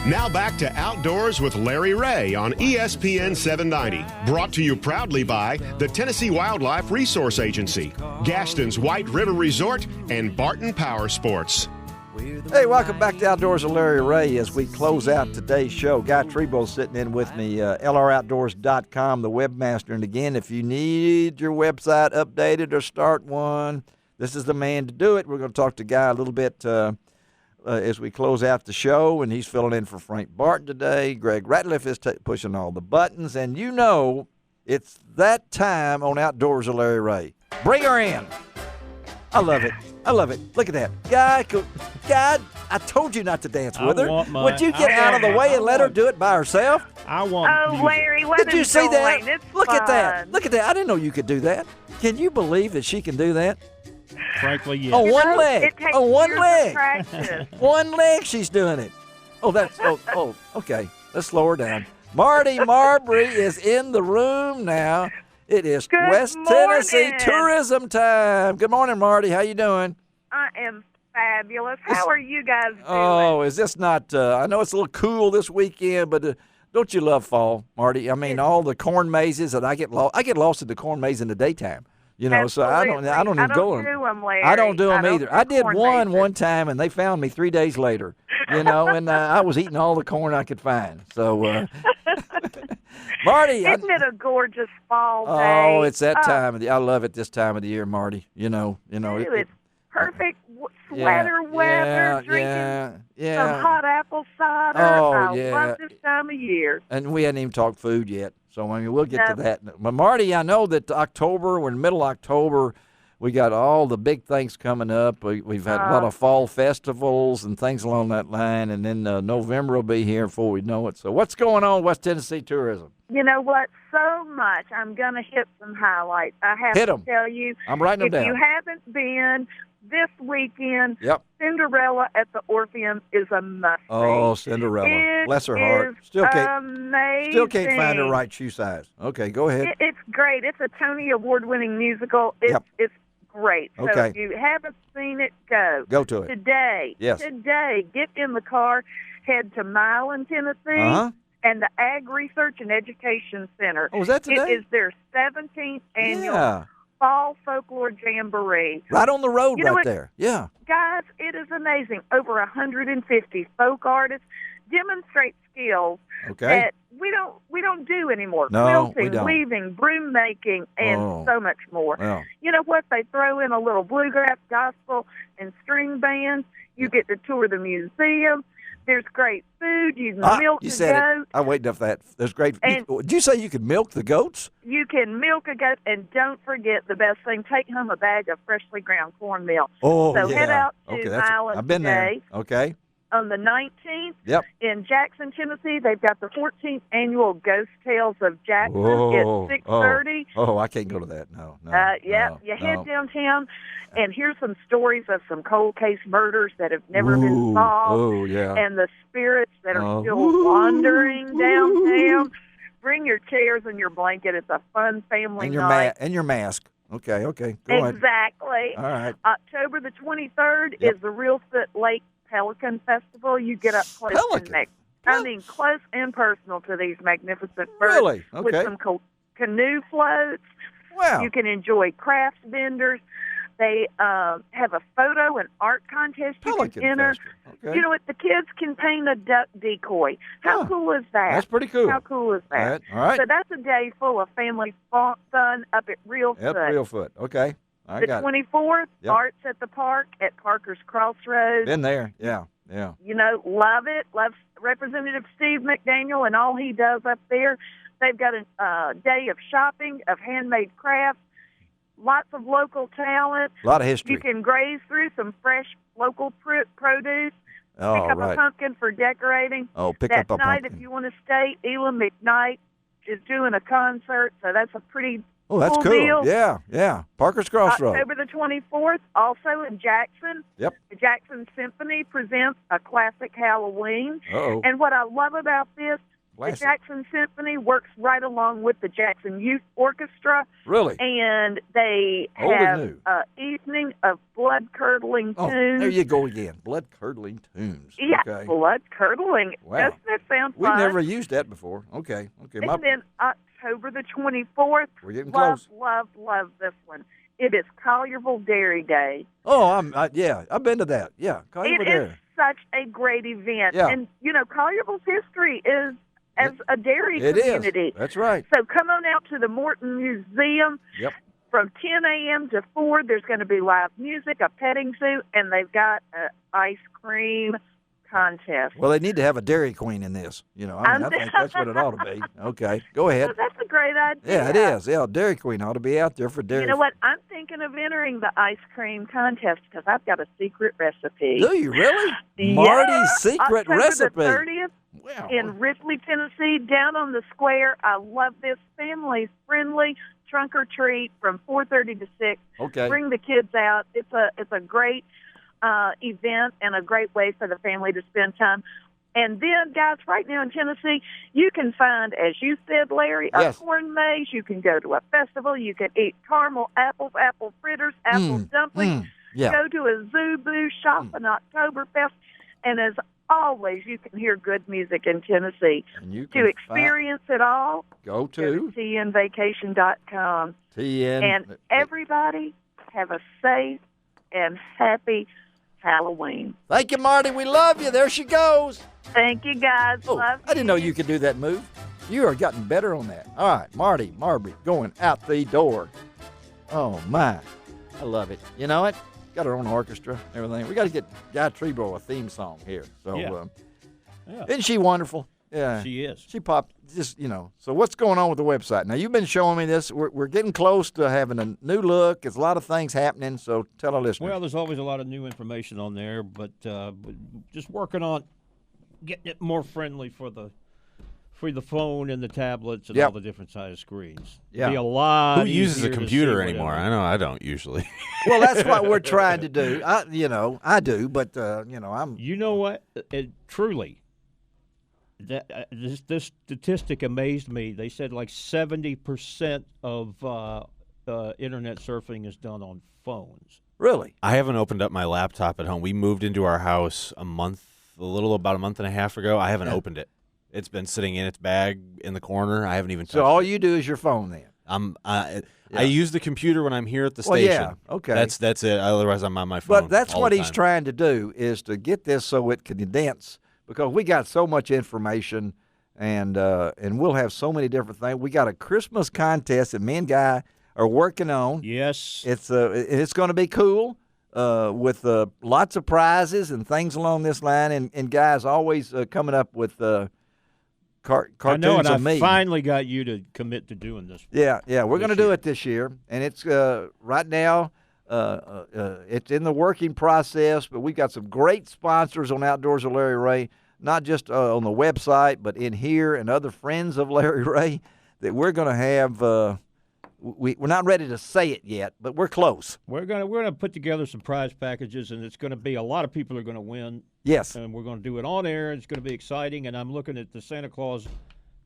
Now back to Outdoors with Larry Rea on ESPN 790. Brought to you proudly by the Tennessee Wildlife Resource Agency, Gaston's White River Resort, and Barton Power Sports. Hey, welcome back to Outdoors with Larry Rea as we close out today's show. Guy Trebo's sitting in with me, lroutdoors.com, the webmaster. And again, if you need your website updated or start one, this is the man to do it. We're going to talk to Guy a little bit as we close out the show, and he's filling in for Frank Barton today. Greg Ratliff is pushing all the buttons, and you know it's that time on Outdoors with Larry Rea. Bring her in. I love it. I love it. Look at that. God, I told you not to dance with her. Would you get out of the way and let her do it by herself? I want music. Larry, let Did you see that? It's Look fun. at that. Look at that. I didn't know you could do that. Can you believe that she can do that? Frankly, yes. On one leg. It takes On one years leg. of practice. One leg she's doing it. Okay. Let's slow her down. Marty Marbury is in the room now. It is Good West morning. Tennessee tourism time. Good morning, Marty. How you doing? I am fabulous. How are you guys doing? Oh, is this not I know it's a little cool this weekend, but don't you love fall, Marty? I mean, all the corn mazes that I get lost in the corn maze in the daytime. You know, so I don't even go. Larry. I don't do them don't either. do I did corn one mazes. time, and they found me 3 days later. You know, and I was eating all the corn I could find. So, Marty, Isn't it a gorgeous fall day? oh, it's that time of the. I love it this time of the year, Marty. You know, It's perfect sweater weather, drinking some hot apple cider. Oh, I yeah. love this time of year. And we hadn't even talked food yet, so I mean we'll get to that. But Marty, I know that we're in middle October. We got all the big things coming up. We've had a lot of fall festivals and things along that line, and then November will be here before we know it. So what's going on West Tennessee tourism? You know what? So much. I'm going to hit some highlights. I have Hit to 'em. tell you, I'm writing them if down. you haven't been this weekend, Yep. Cinderella at the Orpheum is a must-see. Oh, Cinderella. It Bless her heart. is Still can't find her amazing. right shoe size. Okay, go ahead. It's great. It's a Tony Award-winning musical. It's great. So Okay. if you haven't seen it, go. Go to it. Today, get in the car, head to Milan, Tennessee, Uh-huh. and the Ag Research and Education Center. Oh, is that today? It is their 17th annual Yeah. Fall Folklore Jamboree. Right on the road You know right what? there. Yeah. Guys, it is amazing. Over 150 folk artists demonstrate skills Okay. that we don't do anymore. No, we Quilting, don't. weaving, broom making, and Oh. so much more. Well, You know what? They throw in a little bluegrass, gospel, and string band. You get to tour the museum. There's great food. You can milk you the said goat. it. I waited up that. There's great. And- Did you say you could milk the goats? You can milk a goat, and don't forget the best thing: take home a bag of freshly ground cornmeal. Oh, So yeah. head out to okay, Milan I've been today. there. Okay. On the 19th, Yep. in Jackson, Tennessee, they've got the 14th annual Ghost Tales of Jackson Whoa. at 6:30. Oh, I can't go to that. No. You head downtown, and here's some stories of some cold case murders that have never been Ooh. solved, Oh, yeah. and the spirits that are still Ooh. wandering downtown. Bring your chairs and your blanket. It's a fun family and your night. and your mask. Okay. Go ahead. Exactly. All right. October the 23rd Yep. is the Real Foot Lake Pelican Festival. You get up close Pelican? close and personal to these magnificent birds. Really? With Okay. some canoe floats. Wow. You can enjoy craft vendors. They have a photo and art contest you Pelican can enter. Festival. Okay. You know what? The kids can paint a duck decoy. How Huh. cool is that? That's pretty cool. How cool is that? All right. So that's a day full of family fun up at Real Yep, Foot. Real Foot. Okay. I The got it. 24th, Yep. Arts at the Park at Parker's Crossroads. Been there. Yeah. You know, love it. Love Representative Steve McDaniel and all he does up there. They've got a day of shopping, of handmade crafts, lots of local talent. A lot of history. You can graze through some fresh local produce. Oh, Pick up right. a pumpkin for decorating. Oh, pick that up a night, pumpkin. if you want to stay, Elam McKnight is doing a concert, so that's a pretty Oh, that's cool cool. deal. Yeah. Parker's Crossroads. October the 24th, also in Jackson. Yep. The Jackson Symphony presents a classic Halloween. Uh-oh. And what I love about this, Classic. The Jackson Symphony works right along with the Jackson Youth Orchestra. Really? And they Old and have new. an evening of blood-curdling Oh, tunes. there you go again. Blood-curdling tunes. Yeah, Okay. blood-curdling. Wow. Doesn't that sound We've fun? never used that before. Okay. And then October the 24th, We're getting love, close. love this one. It is Collierville Dairy Day. Oh, I've been to that. Yeah, It is such a great event. Yeah. And, Collierville's history is as a dairy It community. is. That's right. So come on out to the Morton Museum. Yep. From 10 a.m. to 4, there's going to be live music, a petting zoo, and they've got an ice cream contest. Well, they need to have a Dairy Queen in this. I think that's what it ought to be. Okay, go ahead. Well, that's a great idea. Yeah, it is. Yeah, Dairy Queen ought to be out there for dairy. You know what? I'm thinking of entering the ice cream contest because I've got a secret recipe. Do you really? Yeah. Marty's secret October recipe. The 30th Wow. in Ripley, Tennessee, down on the square. I love this family-friendly trunk or treat from 4:30 to 6. Okay. Bring the kids out. It's a great event and a great way for the family to spend time. And then, guys, right now in Tennessee, you can find, as you said, Larry, a Yes. corn maze. You can go to a festival. You can eat caramel apples, apple fritters, apple dumplings. Yeah. Go to a zoo boo shop an Oktoberfest. And as always, you can hear good music in Tennessee. And you To can experience it all, go go to to tnvacation.com. TN. And everybody have a safe and happy Halloween. Thank you, Marty. We love you. There she goes. Thank you, guys. Oh, Love I didn't know you could do that move. You are getting better on that. All right, Marty going out the door. Oh, my. I love it. You know it? Got her own orchestra, everything. We got to get Guy Trebro a theme song here. So, Yeah. Isn't she wonderful? Yeah. She is. She popped, So what's going on with the website? Now, you've been showing me this. We're getting close to having a new look. There's a lot of things happening, so tell our listeners. Well, there's always a lot of new information on there, but just working on getting it more friendly for the phone and the tablets and all the different size screens. Yeah. Be a lot. Who uses a easier to computer see anymore? whatever. I know I don't usually. Well, that's what we're trying to do. I do, but, I'm. You know what? Truly, this statistic amazed me. They said like 70% of internet surfing is done on phones. Really? I haven't opened up my laptop at home. We moved into our house about a month and a half ago. I haven't opened it. It's been sitting in its bag in the corner. I haven't even touched So all it. you do is your phone then? I use the computer when I'm here at the Well, station. yeah, okay. That's it. Otherwise, I'm on my phone. But that's all what the he's time. trying to do, is to get this so it can condense, because we got so much information, and we'll have so many different things. We got a Christmas contest that me and Guy are working on. Yes. It's going to be cool with lots of prizes and things along this line. And Guy's always coming up with cartoons I know, and of me. I finally got you to commit to doing this. Yeah, we're going to do year. it this year, and it's right now. It's in the working process, but we've got some great sponsors on Outdoors of Larry Rea, not just on the website, but in here and other friends of Larry Rea that we're going to have. We're not ready to say it yet, but we're close. We're gonna put together some prize packages, and it's going to be a lot of people are going to win. Yes, And we're going to do it on air. It's going to be exciting, and I'm looking at the Santa Claus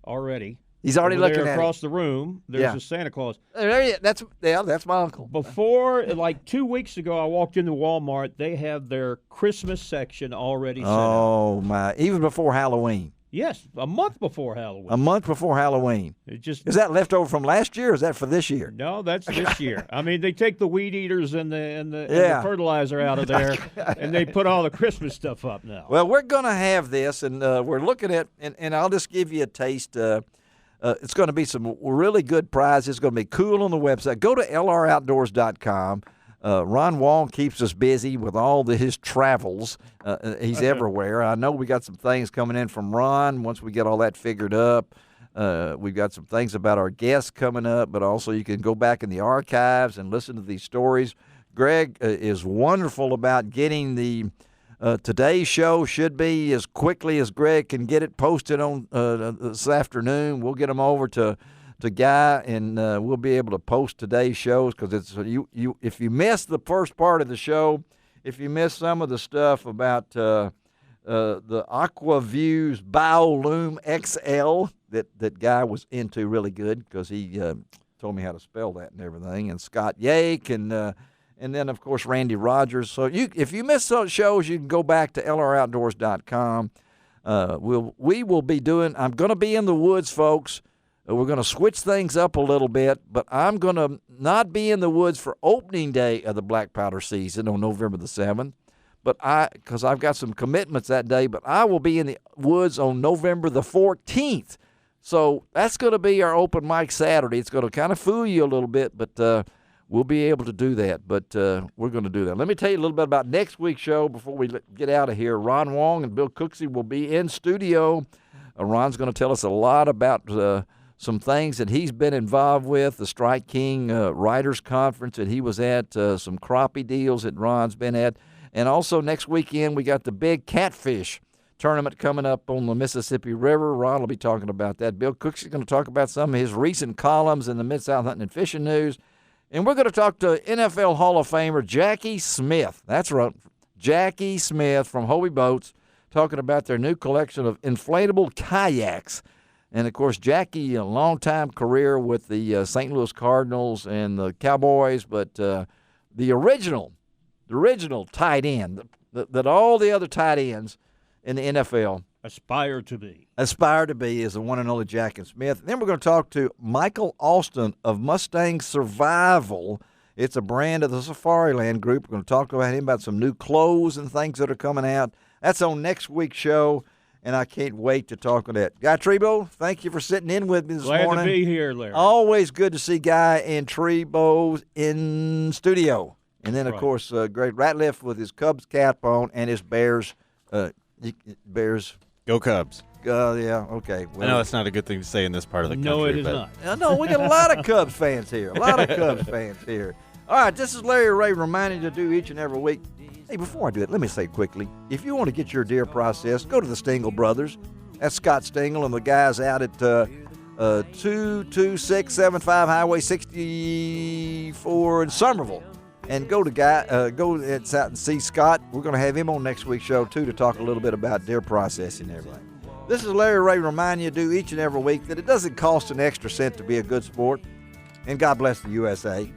already. he's already Over looking there at across the room. There's Yeah. a Santa Claus. it. That's my uncle. Before, like 2 weeks ago, I walked into Walmart. They have their Christmas section already set up. Oh my! Even before Halloween, Yes, a month before Halloween. a month before Halloween. It just Is that leftover from last year, or is that for this year? No, that's this year. I mean, they take the weed eaters and the Yeah. fertilizer out of there, and they put all the Christmas stuff up now. Well, we're going to have this, and we're looking at, and I'll just give you a taste. It's going to be some really good prizes. It's going to be cool on the website. Go to lroutdoors.com. Ron Wall keeps us busy with all his travels. He's everywhere. I know we got some things coming in from Ron once we get all that figured up. We've got some things about our guests coming up, but also you can go back in the archives and listen to these stories. Greg is wonderful about getting the today's show should be as quickly as Greg can get it posted on this afternoon. We'll get them over to Guy, and we'll be able to post today's shows, because it's if you miss the first part of the show, if you miss some of the stuff about the Aqua Views Biolume XL that guy was into really good because he told me how to spell that and everything. And Scott Yake and then, of course, Randy Rogers. So if you miss those shows, you can go back to lroutdoors.com. We will be doing – I'm going to be in the woods, folks. We're going to switch things up a little bit, but I'm going to not be in the woods for opening day of the black powder season on November the 7th, because I've got some commitments that day, but I will be in the woods on November the 14th. So that's going to be our open mic Saturday. It's going to kind of fool you a little bit, but we'll be able to do that. But we're going to do that. Let me tell you a little bit about next week's show before we get out of here. Ron Wong and Bill Cooksey will be in studio. Ron's going to tell us a lot about some things that he's been involved with, the Strike King Writers Conference that he was at, some crappie deals that Ron's been at. And also next weekend we got the big catfish tournament coming up on the Mississippi River. Ron will be talking about that. Bill Cooks is going to talk about some of his recent columns in the Mid-South Hunting and Fishing News. And we're going to talk to NFL Hall of Famer Jackie Smith. That's right, Jackie Smith from Hobie Boats, talking about their new collection of inflatable kayaks. And, of course, Jackie, a long-time career with the St. Louis Cardinals and the Cowboys, but the original tight end that all the other tight ends in the NFL aspire to be is the one and only Jackie Smith. And then we're going to talk to Michael Austin of Mustang Survival. It's a brand of the Safariland Group. We're going to talk about him about some new clothes and things that are coming out. That's on next week's show, and I can't wait to talk on that. Guy Trebo, thank you for sitting in with me this morning. Glad to be here, Larry. Always good to see Guy and Trebo in studio. And then, of course, Greg Ratliff with his Cubs cap on and his Bears. Bears. Go Cubs. Yeah, okay. Well, I know that's not a good thing to say in this part of the country. No, it is but not. No, we got a lot of Cubs fans here. All right, this is Larry Rea reminding you to do each and every week. Hey, before I do it, let me say quickly, if you want to get your deer processed, go to the Stengel Brothers. That's Scott Stengel and the guys out at 22675 Highway 64 in Somerville. And go out and see Scott. We're going to have him on next week's show, too, to talk a little bit about deer processing and everything. This is Larry Rea reminding you to do each and every week that it doesn't cost an extra cent to be a good sport. And God bless the USA.